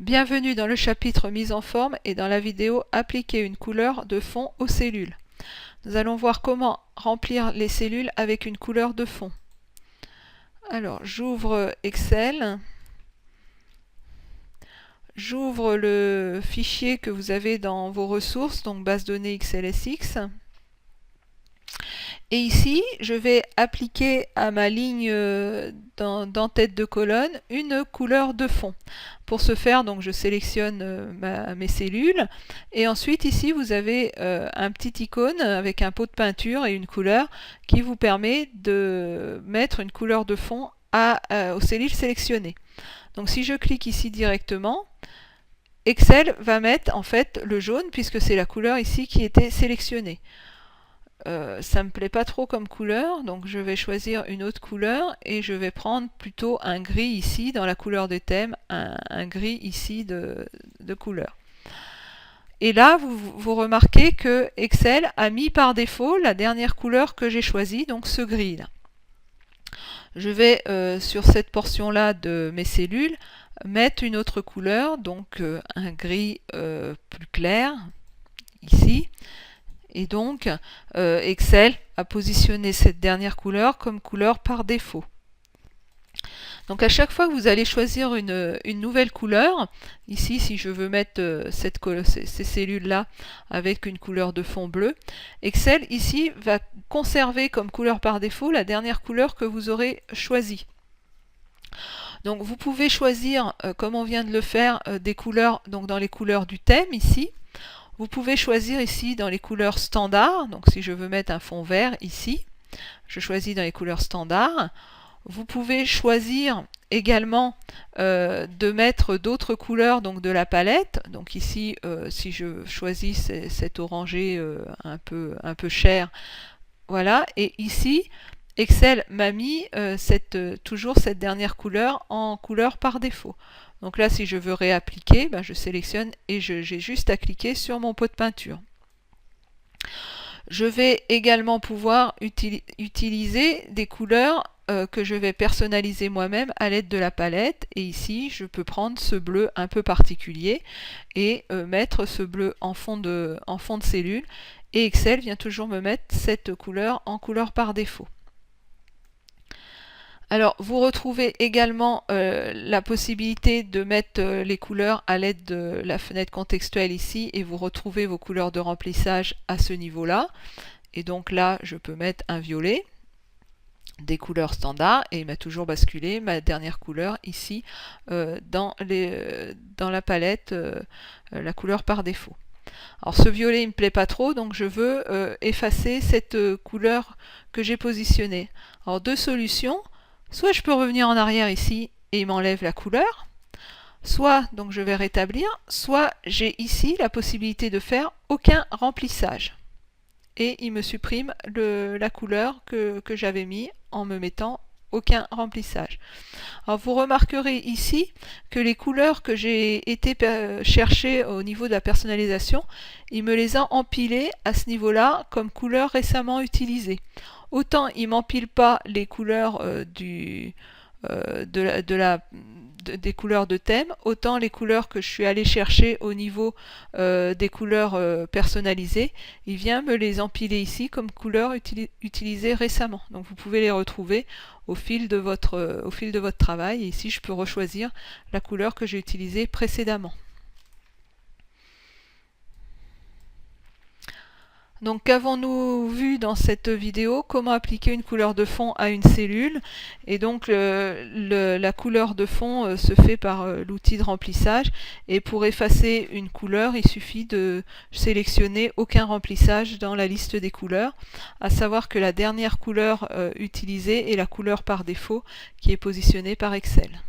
Bienvenue dans le chapitre mise en forme et dans la vidéo appliquer une couleur de fond aux cellules. Nous allons voir comment remplir les cellules avec une couleur de fond. Alors j'ouvre Excel, j'ouvre le fichier que vous avez dans vos ressources, donc base de données XLSX. Et ici, je vais appliquer à ma ligne dans tête de colonne une couleur de fond. Pour ce faire, donc, je sélectionne mes cellules. Et ensuite, ici, vous avez un petit icône avec un pot de peinture et une couleur qui vous permet de mettre une couleur de fond aux cellules sélectionnées. Donc, si je clique ici directement, Excel va mettre en fait le jaune puisque c'est la couleur ici qui était sélectionnée. Ça me plaît pas trop comme couleur, donc je vais choisir une autre couleur et je vais prendre plutôt un gris ici dans la couleur de thème, un gris ici de couleur. Et là, vous remarquez que Excel a mis par défaut la dernière couleur que j'ai choisie, donc ce gris là. Je vais sur cette portion là de mes cellules mettre une autre couleur, donc un gris plus clair ici. Et donc, Excel a positionné cette dernière couleur comme couleur par défaut. Donc à chaque fois que vous allez choisir une nouvelle couleur, ici si je veux mettre ces cellules-là avec une couleur de fond bleu, Excel ici va conserver comme couleur par défaut la dernière couleur que vous aurez choisie. Donc vous pouvez choisir, comme on vient de le faire, des couleurs donc dans les couleurs du thème ici. Vous pouvez choisir ici dans les couleurs standards, donc si je veux mettre un fond vert ici, je choisis dans les couleurs standards. Vous pouvez choisir également de mettre d'autres couleurs donc de la palette. Donc ici, si je choisis cet orangé un peu cher, voilà. Et ici, Excel m'a mis toujours cette dernière couleur en couleur par défaut. Donc là, si je veux réappliquer, je sélectionne et j'ai juste à cliquer sur mon pot de peinture. Je vais également pouvoir utiliser des couleurs que je vais personnaliser moi-même à l'aide de la palette. Et ici, je peux prendre ce bleu un peu particulier et mettre ce bleu en fond de cellule. Et Excel vient toujours me mettre cette couleur en couleur par défaut. Alors, vous retrouvez également la possibilité de mettre les couleurs à l'aide de la fenêtre contextuelle ici et vous retrouvez vos couleurs de remplissage à ce niveau-là. Et donc là, je peux mettre un violet, des couleurs standards et il m'a toujours basculé ma dernière couleur ici dans la palette, la couleur par défaut. Alors ce violet il me plaît pas trop, donc je veux effacer cette couleur que j'ai positionnée. Alors deux solutions. Soit je peux revenir en arrière ici et il m'enlève la couleur, soit donc je vais rétablir, soit j'ai ici la possibilité de faire aucun remplissage. Et il me supprime la couleur que j'avais mis en me mettant aucun remplissage. Alors vous remarquerez ici que les couleurs que j'ai été chercher au niveau de la personnalisation, il me les a empilées à ce niveau-là comme couleurs récemment utilisées. Autant il m'empile pas les couleurs des couleurs de thème, autant les couleurs que je suis allé chercher au niveau des couleurs personnalisées, il vient me les empiler ici comme couleurs utilisées récemment. Donc vous pouvez les retrouver au fil de votre travail. Et ici je peux rechoisir la couleur que j'ai utilisée précédemment. Donc qu'avons-nous vu dans cette vidéo? Comment appliquer une couleur de fond à une cellule. Et donc la couleur de fond se fait par l'outil de remplissage. Et pour effacer une couleur, il suffit de sélectionner aucun remplissage dans la liste des couleurs. À savoir que la dernière couleur utilisée est la couleur par défaut qui est positionnée par Excel.